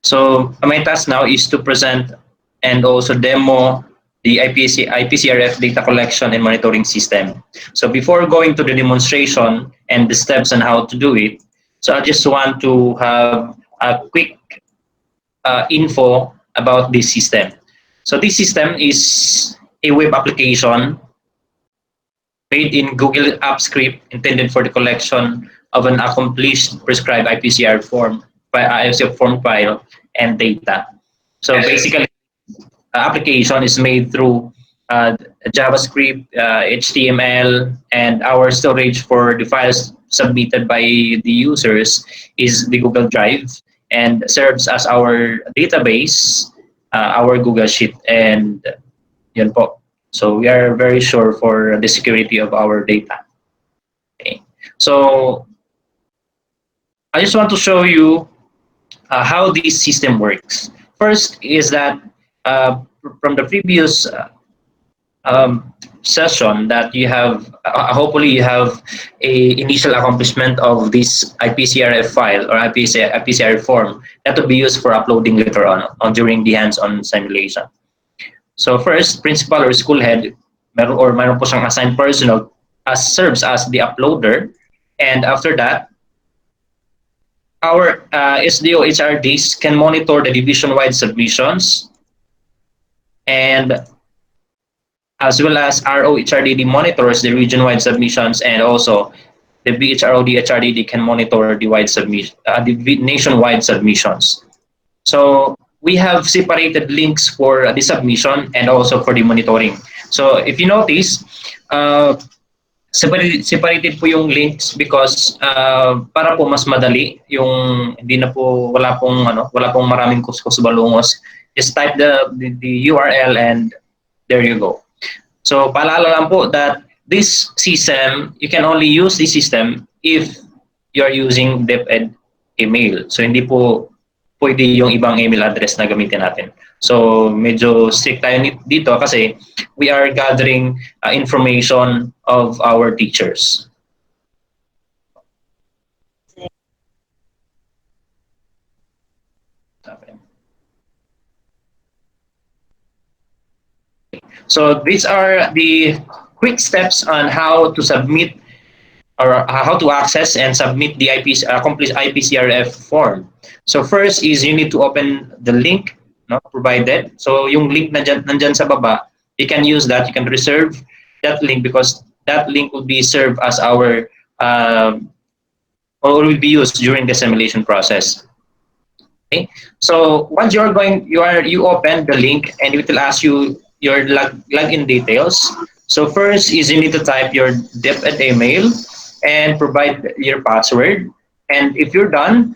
So my task now is to present and also demo the eIPCRF data collection and monitoring system. So before going to the demonstration and the steps on how to do it, so I just want to have a quick info about this system. So this system is a web application made in Google Apps script intended for the collection of an accomplished prescribed IPCR form file and data. So basically, application is made through JavaScript, HTML, and our storage for the files submitted by the users is the Google Drive and serves as our database, our Google Sheet, and yun po. So we are very sure for the security of our data. Okay. So I just want to show you how this system works. First is that from the previous session that you have, hopefully you have a initial accomplishment of this IPCRF file or IPCRF form that will be used for uploading later on during the hands-on simulation. So first, principal or school head, meron po siyang assigned personnel serves as the uploader, and after that, our SDO HRDs can monitor the division-wide submissions, and as well as RO HRDD monitors the region-wide submissions, and also the BHROD HRDD can monitor the the nationwide submissions. So we have separated links for the submission and also for the monitoring. So if you notice, separated po yung links because para po mas madali yung hindi na po wala pong maraming kuskus balungos. Just type the URL and there you go. So paalala lang po that this system, you can only use this system if you are using DepEd email. So hindi po pwede yung ibang email address na gamitin natin. So medyo strict tayo dito kasi we are gathering information of our teachers. So these are the quick steps on how to submit or how to access and submit the complete IPCRF form. So first is you need to open the link provided. So yung link nandyan sa baba, you can use that. You can reserve that link because that link will be served as our or will be used during the simulation process. Okay. So once you open the link and it will ask you your login details. So first is you need to type your DepEd email and provide your password. And if you're done,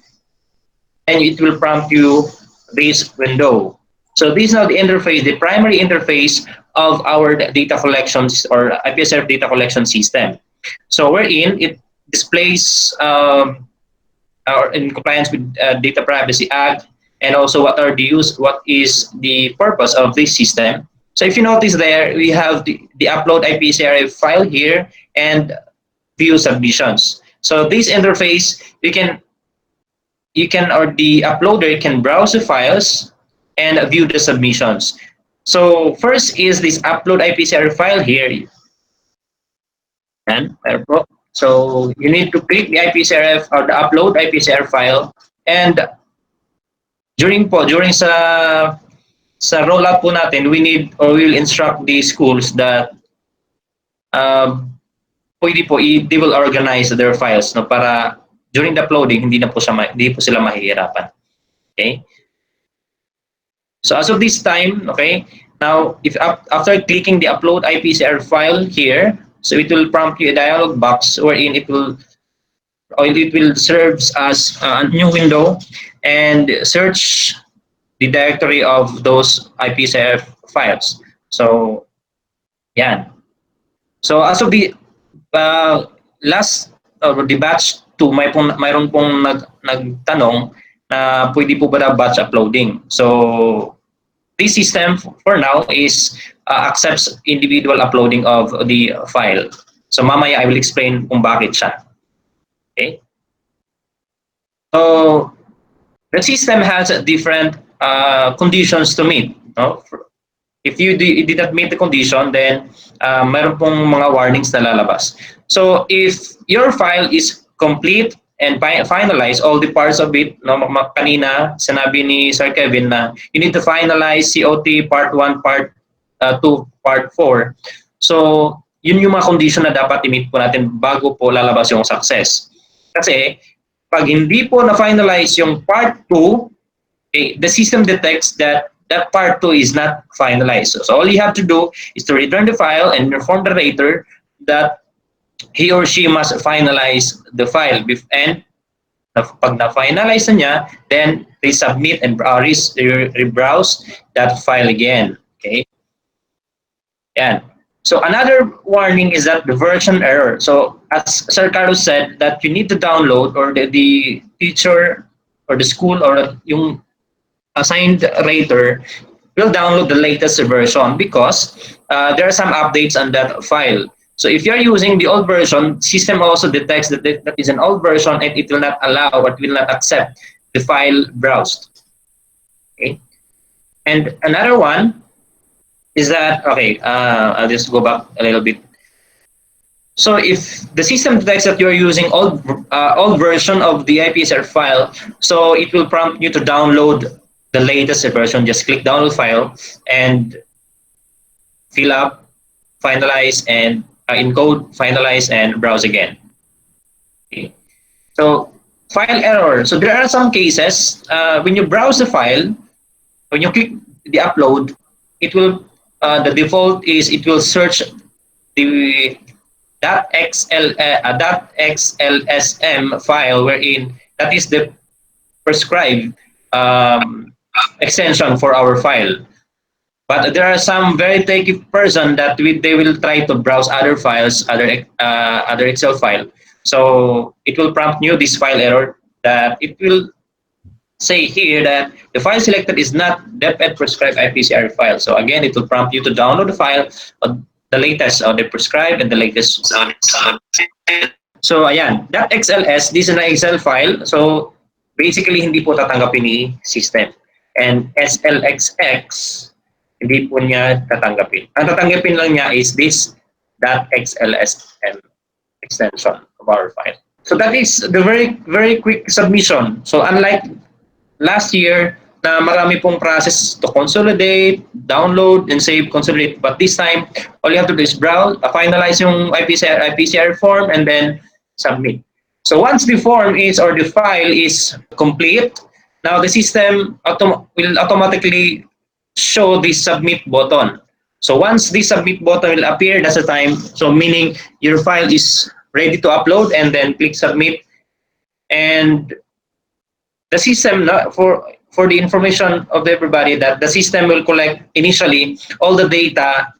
and it will prompt you this window. So this is now the interface, the primary interface of our data collections or IPCRF data collection system. So wherein it displays in compliance with Data Privacy Act and also what is the purpose of this system. So if you notice there, we have the upload IPCRF file here and view submissions. So this interface, or the uploader can browse the files and view the submissions. So first is this upload IPCRF file here. And so you need to click the IPCRF or the upload IPCRF file, and during sa rollout po natin, we will instruct the schools that they will organize their files para during the uploading hindi po sila mahihirapan. Okay? So as of this time, okay, now after clicking the upload IPCRF file here, so it will prompt you a dialog box wherein it will serve as a new window and search the directory of those IPCRF files. So, yan. So as of the the batch 2, mayroon pong nagtanong na pwede po ba na batch uploading. So this system for now is accepts individual uploading of the file. So mamaya I will explain kung bakit siya. Okay. So the system has different conditions to meet. No? If you did not meet the condition, then meron pong mga warnings na lalabas. So if your file is complete and finalize all the parts of it, no, kanina sinabi ni Sir Kevin na you need to finalize COT part 1, part 2, part 4. So yun yung mga condition na dapat i-meet po natin bago po lalabas yung success. Kasi pag hindi po na-finalize yung part 2, okay, the system detects that that part 2 is not finalized. So all you have to do is to return the file and inform the rater that he or she must finalize the file. And pag na-finalize na niya, then resubmit and rebrowse that file again. Okay? Yan. So another warning is that the version error. So as Sir Carlos said, that you need to download, or the teacher or the school or yung assigned rater will download the latest version, because there are some updates on that file. So if you're using the old version, system also detects that that is an old version, and it will not allow or will not accept the file browsed. Okay. And another one is that, okay, I'll just go back a little bit. So if the system detects that you're using old version of the eIPCRF file, so it will prompt you to download the latest version. Just click download file and fill up, finalize, and encode, finalize, and browse again. Okay. So file error. So there are some cases when you browse the file, when you click the upload, it will the default is it will search the .xlsm file, wherein that is the prescribed extension for our file. But there are some very techy person that they will try to browse other files, other Excel file. So it will prompt you this file error, that it will say here that the file selected is not dapat prescribed eIPCRF file. So again, it will prompt you to download the file, the latest, or the prescribed and the latest. So ayan, .xls, this is an Excel file. So basically, hindi po tatanggapin ni system. And SLXX, hindi po niya tatanggapin. Ang tatanggapin lang niya is this .xlsm extension of our file. So that is the very quick submission. So unlike last year, na marami pong process to consolidate, download, and save, consolidate. But this time, all you have to do is browse, finalize yung eIPCRF form, and then submit. So once the form is, or the file is complete, now the system will automatically show the submit button. So once the submit button will appear, that's the time. So meaning your file is ready to upload, and then click submit. And the system, for the information of everybody, that the system will collect initially all the data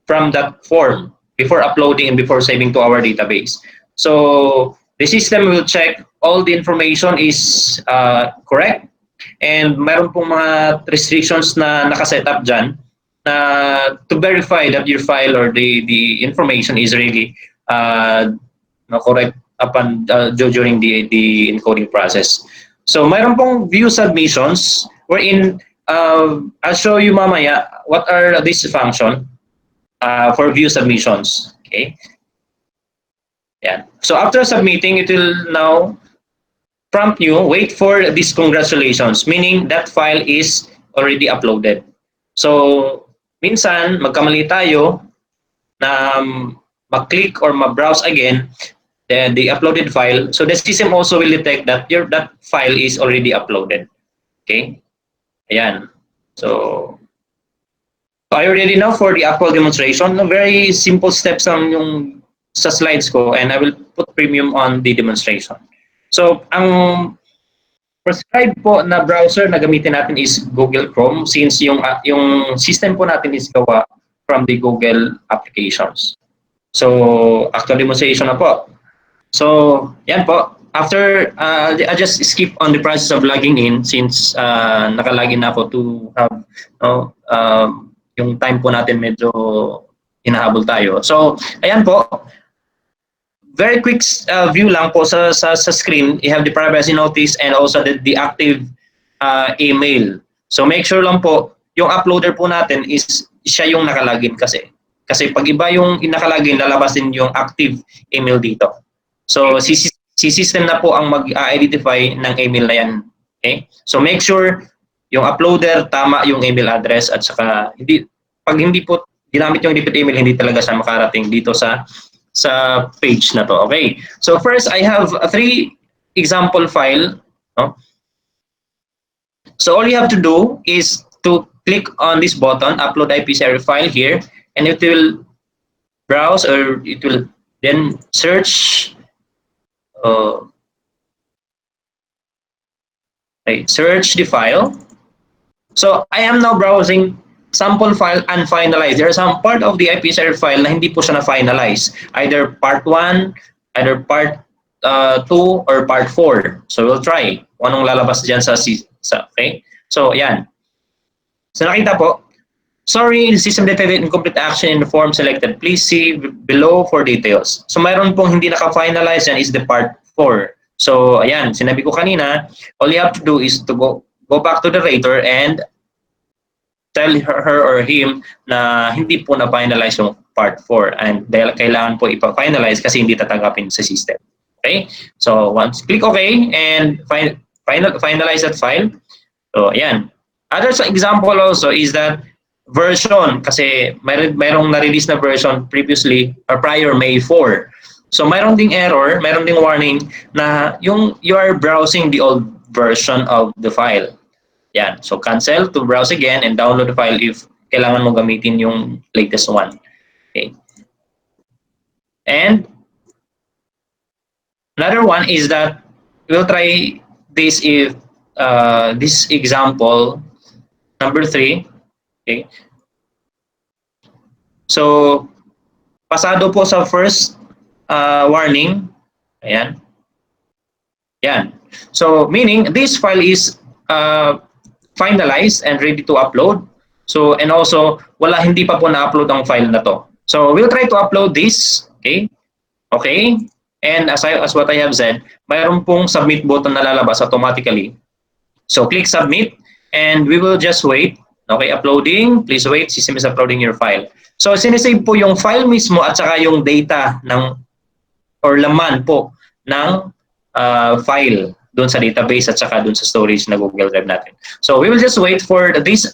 from that form before uploading and before saving to our database. So the system will check all the information is correct, and meron pong mga restrictions na nakaset up dyan to verify that your file or the information is really correct upon during the encoding process. So mayroon pong view submissions, wherein I'll show you mamaya what are these functions for view submissions. Okay. Yeah. So after submitting, it will now prompt you, wait for this congratulations, meaning that file is already uploaded. So minsan magkamali tayo na mag-click or ma-browse again the uploaded file. So the system also will detect that that file is already uploaded. Okay. Ayan. So are you ready now for the actual demonstration? Very simple steps yung sa slides ko, and I will put premium on the demonstration. So ang prescribed po na browser na gamitin natin is Google Chrome, since yung system po natin is gawa from the Google applications. So actual demonstration na po. So yan po. After I just skip on the process of logging in, since nakalagin na ako to have yung time po natin medyo hinahabol tayo. So ayan po. Very quick view lang po sa screen. You have the privacy notice and also the active email. So make sure lang po, yung uploader po natin is siya yung nakalagin kasi. Kasi pag iba yung nakalagin, lalabas din yung active email dito. So si system na po ang mag-identify ng email na yan. Okay? So make sure yung uploader, tama yung email address at saka pag hindi po ginamit yung repeat email, hindi talaga siya makarating dito sa page na to. Okay. So first, I have 3 example file. No? So all you have to do is to click on this button, upload eIPCRF file here, and it will browse or it will then search. Search the file. So I am now browsing sample file unfinalized. There are some part of the eIPCRF file na hindi po siya na-finalize. Either part 1, either part 2, or part 4. So we'll try kung anong lalabas dyan okay? So yan. So nakita po, sorry, the system detected incomplete action in the form selected. Please see below for details. So mayroon pong hindi naka-finalize yan is the part 4. So ayan, sinabi ko kanina, all you have to do is to go back to the rater and tell her or him na hindi po na-finalize yung part 4 and dahil kailangan po ipa-finalize kasi hindi tatanggapin sa system. Okay? So once click OK and finalize that file. So ayan. Other example also is that version kasi mayroong na-release na version previously or prior May 4. So mayroong ding error, mayroong ding warning na you are browsing the old version of the file. Yan. So cancel to browse again and download the file if kailangan mo gamitin yung latest one. Okay. And another one is that we'll try this if this example number 3. Okay. So pasado po sa first warning. Ayan. Yan. So meaning this file is finalized and ready to upload. So and also hindi pa po na-upload ang file na to. So we'll try to upload this. Okay? Okay? And as what I have said, mayroon pong submit button na lalabas automatically. So click submit and we will just wait. Okay, uploading. Please wait. System is uploading your file. So sinesave po yung file mismo at saka yung data ng or laman po ng file doon sa database at saka doon sa storage na Google Drive natin. So we will just wait for this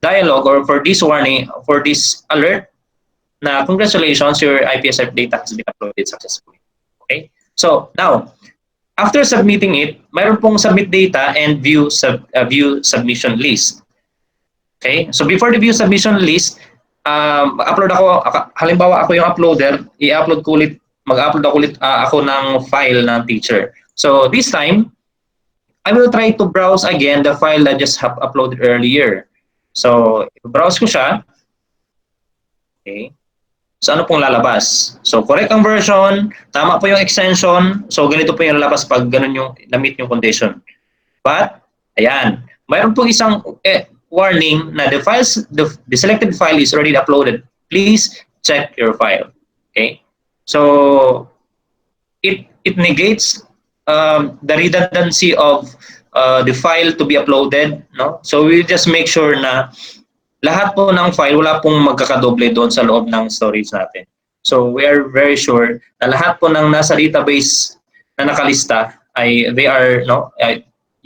dialog or for this warning, for this alert na congratulations, your IPSF data has been uploaded successfully. Okay? So now, after submitting it, mayroon pong submit data and view submission list. Okay? So before the view submission list, upload ako, halimbawa ako yung uploader, i-upload ko ulit, mag-upload ako ulit ako ng file ng teacher. So this time, I will try to browse again the file that I just have uploaded earlier. So, browse ko siya. Okay. So, ano pong lalabas? So, correct ang version, tama po yung extension. So, ganito po yung lalabas pag ganun yung na-meet yung condition. But, ayan, mayroon pong isang warning na the selected file is already uploaded. Please check your file. Okay. So, it negates the redundancy of the file to be uploaded, no? So we just make sure na lahat po ng file wala pong magkakadoble doon sa loob ng storage natin. So we are very sure na lahat po ng nasa database na nakalista ay they are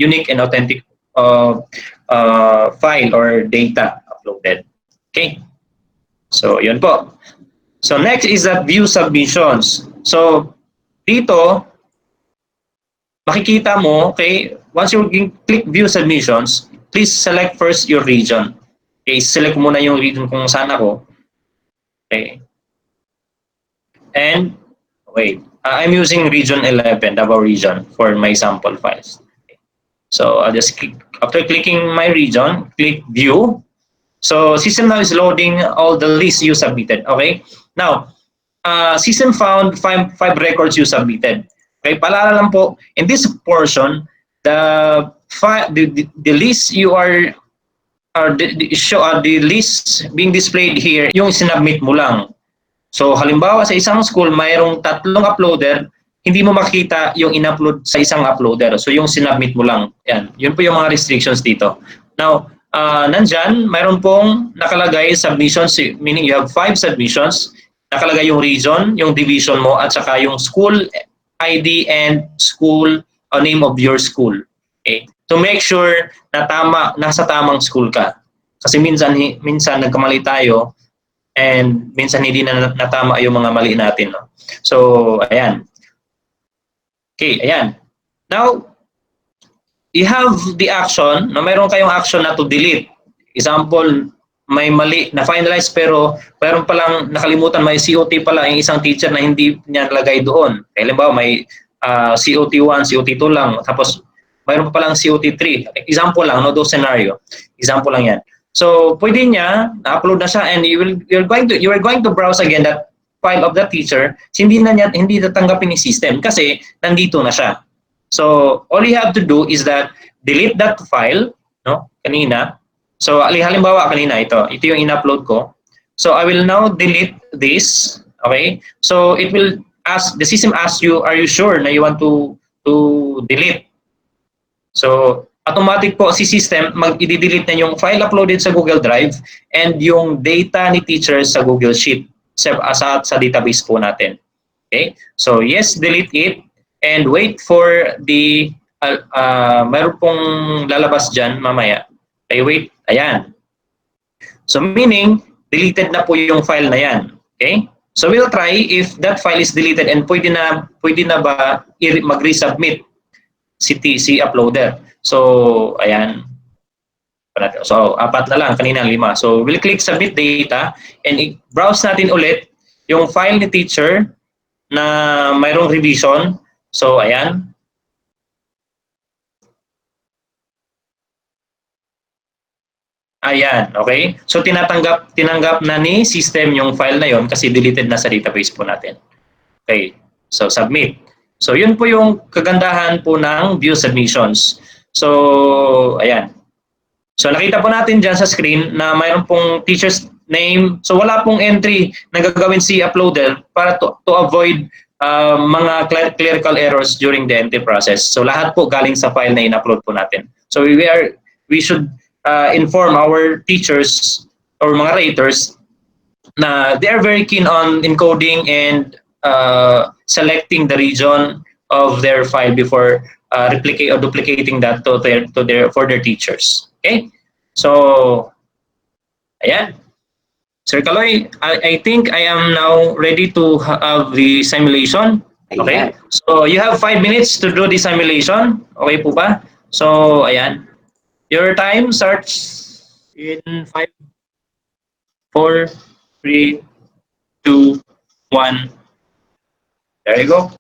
unique and authentic file or data uploaded. Okay? So yun po. So next is that view submissions. So dito makikita mo, okay, once you click view submissions, please select first your region. Okay, select muna yung region kung saan ako. Okay. And, wait, I'm using region 11, Davao region, for my sample files. Okay. So, I'll just click, after clicking my region, click view. So, system now is loading all the lists you submitted. Okay. Now, system found five records you submitted. Okay, paalala lang po, in this portion, the list you are the list being displayed here, yung sinubmit mo lang. So halimbawa sa isang school, mayroong 3 uploader, hindi mo makita yung in-upload sa isang uploader. So yung sinubmit mo lang. Yan. Yun po yung mga restrictions dito. Now, nandyan, mayroon pong nakalagay submissions, meaning you have 5 submissions. Nakalagay yung region, yung division mo, at saka yung school ID and school name of your school. Okay? To make sure na nasa tamang school ka. Kasi minsan nagkamali tayo and minsan hindi na natama yung mga mali natin. No? So, ayan. Okay, ayan. Now, you have the action, na mayroon kayong action na to delete. Example, may mali na finalize pero mayroon palang nakalimutan, may COT pala yung isang teacher na hindi niya nalagay doon. Halimbawa, may COT1, COT2 lang, tapos mayroon pa palang COT3. Example lang, no, those scenario. Example lang yan. So, pwede niya, na-upload na siya, and you are going to browse again that file of the teacher. Hindi tatanggapin ni system kasi nandito na siya. So, all you have to do is that delete that file, no? Kanina. So, halimbawa kanina ito yung in-upload ko. So, I will now delete this, okay? So, the system asks you, are you sure na you want to delete? So, automatic po si system mag-i-delete na yung file uploaded sa Google Drive and yung data ni teacher sa Google Sheet sa database po natin. Okay? So, yes, delete it and wait for the mayroon pong lalabas dyan mamaya. Okay, wait. Ayan. So, meaning, deleted na po yung file na yan. Okay? So, we'll try if that file is deleted and pwede na ba mag-resubmit si uploader. So, ayan. So, 4 na lang, kanina 5. So, we'll click submit data and browse natin ulit yung file ni teacher na mayroong revision. So, ayan. Ayan, okay? So, tinanggap na ni system yung file na yon kasi deleted na sa database po natin. Okay. So, submit. So, yun po yung kagandahan po ng view submissions. So, ayan. So, nakita po natin dyan sa screen na mayroon pong teacher's name. So, wala pong entry na gagawin si uploader para to avoid mga clerical errors during the entry process. So, lahat po galing sa file na in-upload po natin. So, we should inform our teachers or mga raters na they are very keen on encoding and selecting the region of their file before duplicating that for their teachers. Okay? So, ayan. Sir Kaloy, I think I am now ready to have the simulation. Okay? Ayan. So, you have 5 minutes to do the simulation. Okay po ba? So, ayan. Your time starts in 5, 4, 3, 2, 1. There you go.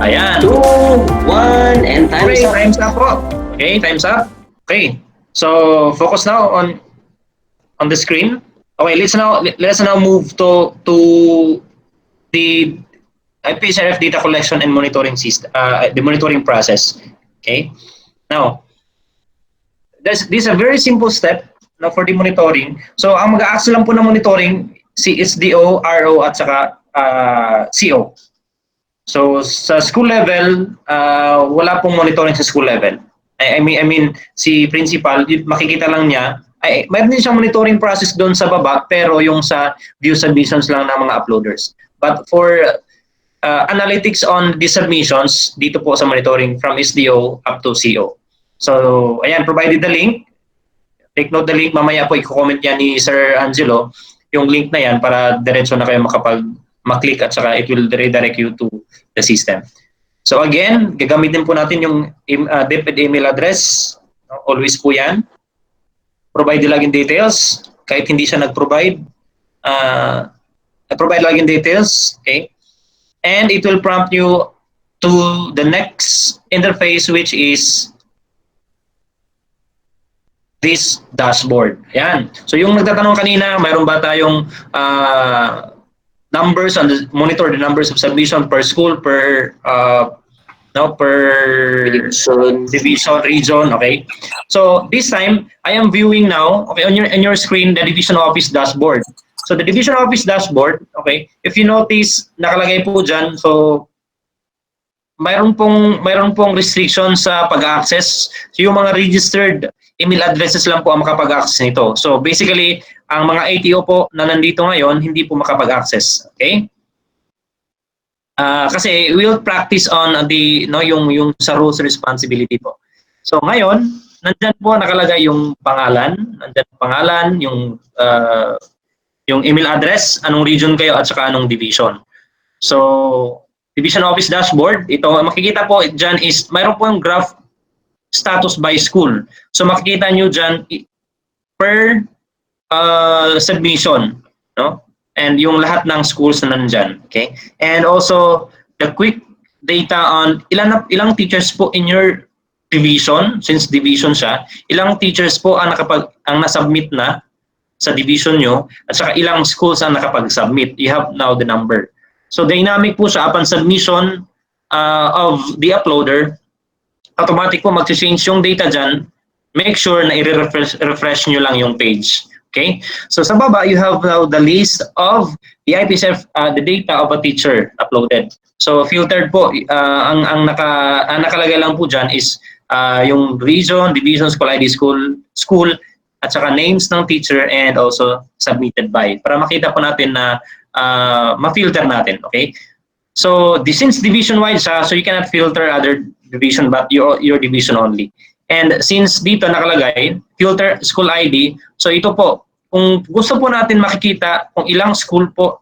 Ayan. 2, 1, and time's Okay, up. time's up po. Okay, time's up. Okay. So focus now on the screen. Okay, let's now move to the IPCRF data collection and monitoring system, the monitoring process. Okay. Now, this is a very simple step now for the monitoring. So, ang mag-a-access lang po ng monitoring si SDO, RO at saka CO. So, sa school level, wala pong monitoring sa school level. I mean, si principal, makikita lang niya, mayroon din siyang monitoring process doon sa baba, pero yung sa view submissions lang ng mga uploaders. But for analytics on the submissions, dito po sa monitoring from SDO up to CO. So, ayan, provided the link. Take note the link, mamaya po i-comment yan ni Sir Angelo, yung link na yan para diretso na kayo maklik at saka it will redirect you to the system. So again, gagamitin po natin yung DepEd email address. Always po yan. Provide the login details. Kahit hindi siya nag-provide, provide login details. Okay? And it will prompt you to the next interface, which is this dashboard. Ayan. So yung nagtatanong kanina, mayroon ba tayong numbers on the monitor the numbers of submission per school, per division, region. Okay. So this time I am viewing now. Okay, on your screen the division office dashboard. So the division office dashboard. Okay. If you notice, nakalagay po dyan. So mayroon pong restriction sa pag-access. So yung mga registered email addresses lang po ang makapag-access nito. So basically, ang mga ATO po na nandito ngayon, hindi po makapag-access. Okay? Kasi we'll practice on the yung sa roles responsibility po. So ngayon, nandiyan po nakalagay yung pangalan, yung email address, anong region kayo at saka anong division. So division office dashboard, ito makikita po diyan is mayroon po yung graph status by school. So makikita nyo dyan per submission, no? And yung lahat ng schools na nandyan, okay? And also the quick data on ilang teachers po in your division, since division siya, ilang teachers po ang nasubmit na sa division nyo, at saka ilang schools ang nakapag-submit. You have now the number. So dynamic po siya upon submission of the uploader. Automatic po mag-change yung data dyan. Make sure na i-refresh nyo lang yung page. Okay? So sa baba, you have now the list of the IPCRF, the data of a teacher uploaded. So filtered po, ang nakalagay lang po dyan is yung region, division, school ID, school, at saka names ng teacher and also submitted by. Para makita po natin na ma-filter natin. Okay? So since division-wide siya, so you cannot filter other division but your division only. And since dito nakalagay, filter school ID, so ito po, kung gusto po natin makikita kung ilang school po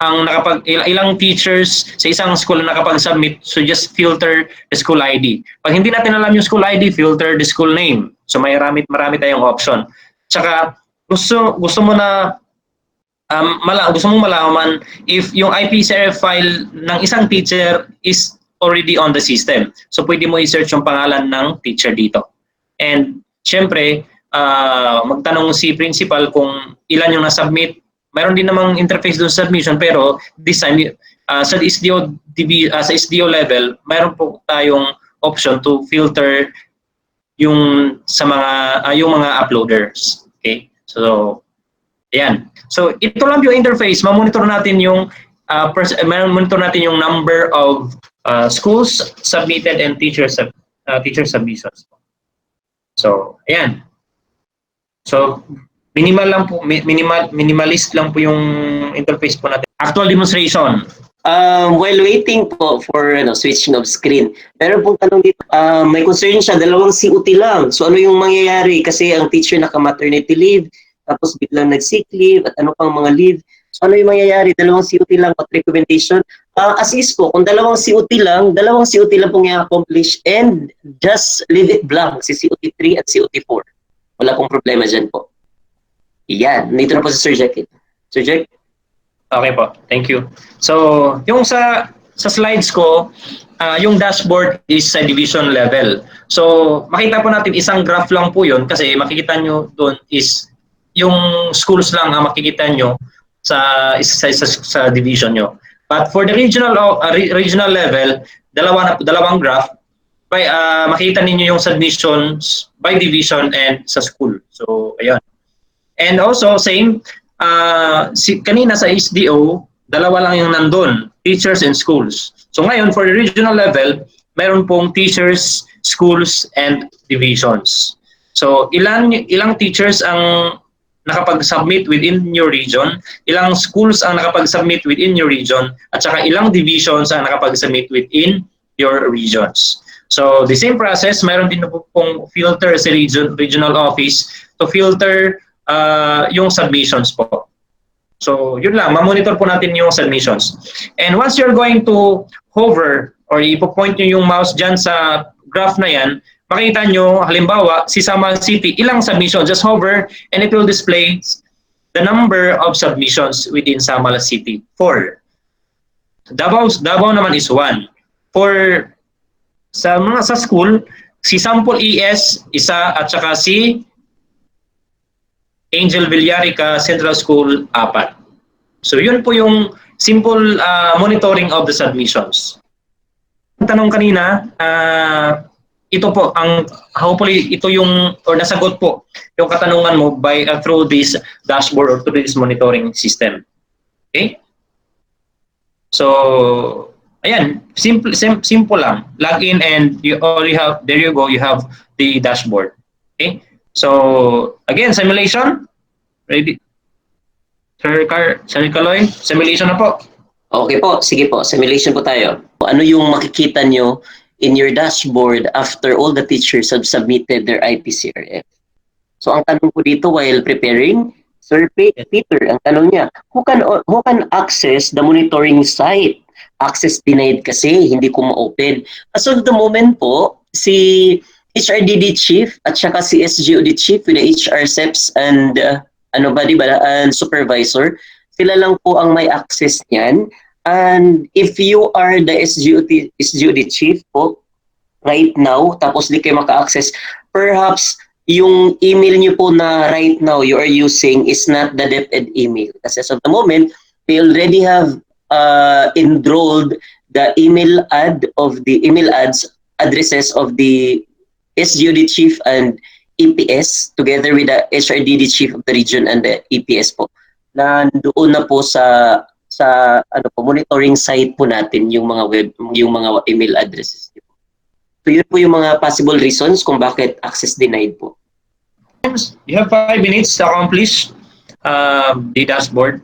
ang ilang teachers sa isang school na nakapag-submit, so just filter the school ID. Pag hindi natin alam yung school ID, filter the school name. So marami tayong option. Tsaka gusto mo na gusto mong malaman if yung IPCRF file ng isang teacher is already on the system. So pwede mo i-search yung pangalan ng teacher dito. And syempre, magtanong si principal kung ilan yung na-submit. Mayroon din namang interface doon sa submission, pero this time sa SDO level, mayroon po tayong option to filter yung mga uploaders. Okay? So ayan. So ito lang yung interface, ma-monitor natin yung number of schools submitted and teacher submissions. So, ayan. So, minimalist lang po yung interface po natin. Actual demonstration. While waiting po for switching of screen, meron pong tanong dito, may concern siya, 2 COT lang. So ano yung mangyayari? Kasi ang teacher naka-maternity leave, tapos biglang nag-sick leave, at ano pang mga leave. So ano yung mangyayari? 2 COT lang, what recommendation? As is po, kung 2 COT lang pong i-accomplish and just leave it blank, si COT 3 at COT 4. Wala pong problema dyan po. Yan, nito na po si Sir Jekyll. Sir Jekyll? Okay po, thank you. So, yung sa sa slides ko, yung dashboard is sa division level. So, makita po natin isang graph lang po yun kasi makikita nyo doon is yung schools lang ang makikita nyo sa division nyo. But for the regional level, dalawang graph, makita ninyo yung submissions by division and sa school. So, ayun. And also, same, kanina sa SDO, dalawa lang yung nandun, teachers and schools. So ngayon, for the regional level, meron pong teachers, schools, and divisions. So ilang teachers ang nakapag-submit within your region, ilang schools ang nakapag-submit within your region, at saka ilang divisions ang nakapag-submit within your regions. So the same process, meron din pong filter sa regional office to filter yung submissions po. So yun lang, ma-monitor po natin yung submissions. And once you're going to hover or ipo-point nyo yung mouse dyan sa graph na yan, makita nyo, halimbawa, si Samar City, ilang submissions, just hover and it will display the number of submissions within Samar City. 4. Davao naman is 1. For sa school, si Sample ES, isa, at saka si Angel Villarica Central School, 4. So yun po yung simple monitoring of the submissions. Ang tanong kanina, ito po ang hopefully ito yung or nasagot po yung katanungan mo by through this dashboard or through this monitoring system. Okay? So ayan, simple lang. Log in and there you go, you have the dashboard. Okay? So again, simulation. Ready? Sir Kaloy, simulation na po. Okay po, sige po, simulation po tayo. Ano yung makikita nyo in your dashboard after all the teachers have submitted their eIPCRF? So ang tanong ko dito while preparing, Sir Peter, ang tanong niya, who can access the monitoring site? Access denied kasi, hindi ko ma-open. As of the moment po, si HRDD Chief at saka si SGOD Chief with the HR SEPs and and supervisor, sila lang po ang may access niyan. And if you are the SGOD Chief po, right now, tapos di kayo maka-access, perhaps yung email niyo po na right now you are using is not the DepEd email. Kasi as of the moment, we already have enrolled the email ads addresses of the SGOD Chief and EPS together with the HRDD Chief of the region and the EPS po. Na doon na po sa monitoring site po natin yung mga email addresses. So yun po yung mga possible reasons kung bakit access denied po. You have 5 minutes to accomplish the dashboard.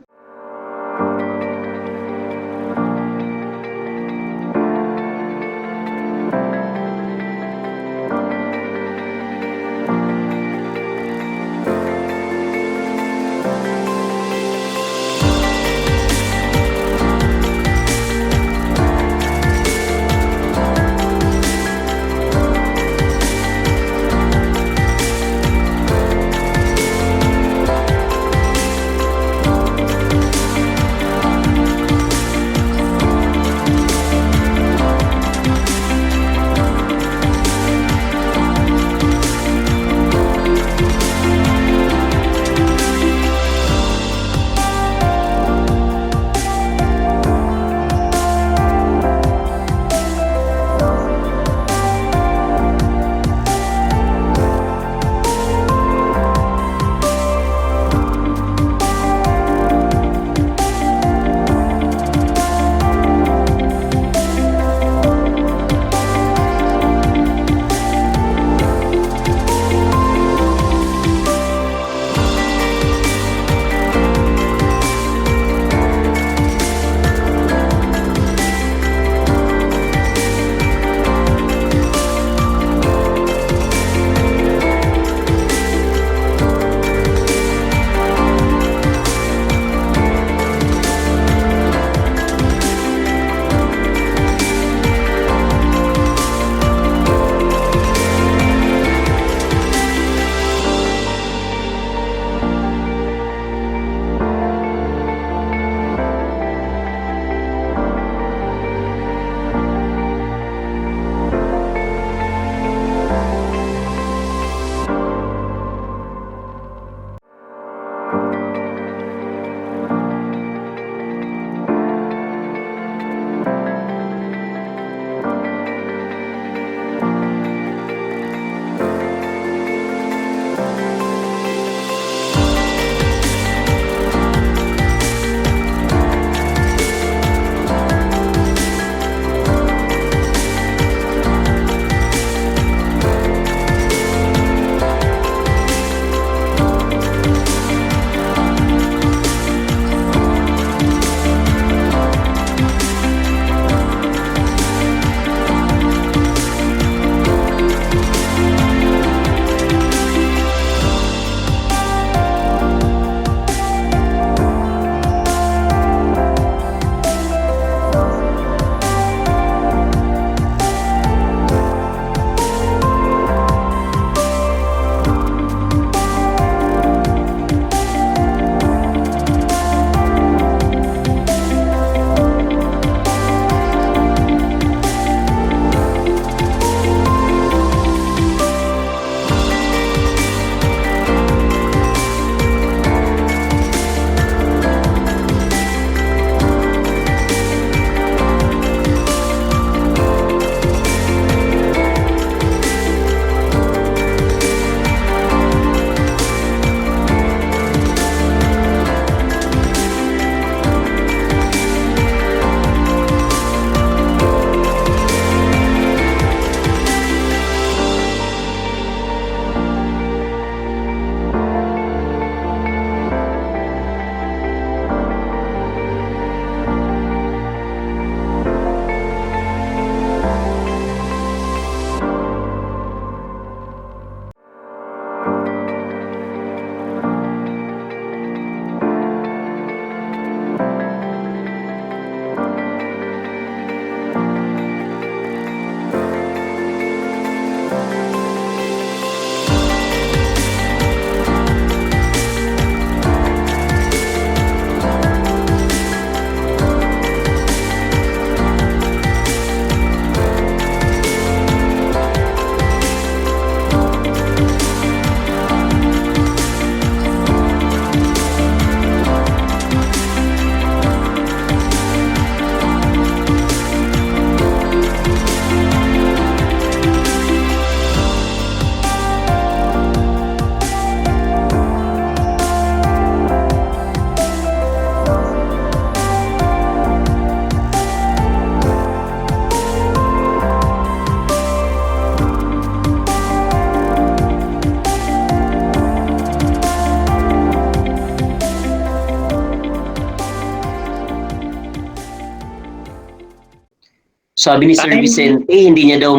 Sabi ni Sir Vicente, hindi niya daw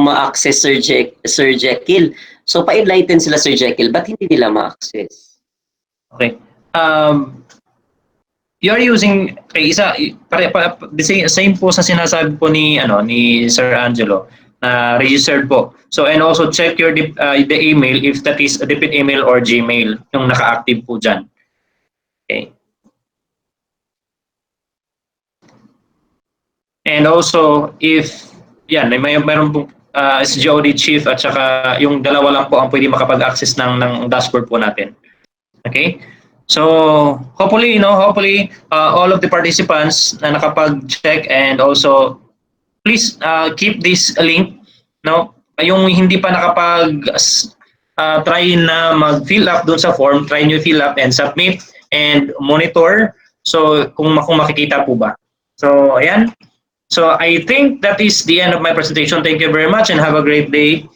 ma-access Sir Jekyll. So pa-enlighten sila Sir Jekyll, ba't hindi nila ma-access? Okay. You're using same po sa sinasabi po ni Sir Angelo na registered po. So and also check your the email if that is a DepEd email or Gmail yung naka-active po diyan. Okay. And also if mayroon po SGOD chief at saka yung dalawa lang po ang pwede makapag-access ng dashboard po natin. Okay? So hopefully all of the participants na nakapag-check, and also please keep this link, yung hindi pa try na mag-fill up doon sa form, try nyo fill up and submit and monitor. So kung makikita po ba. So ayan. So I think that is the end of my presentation. Thank you very much and have a great day.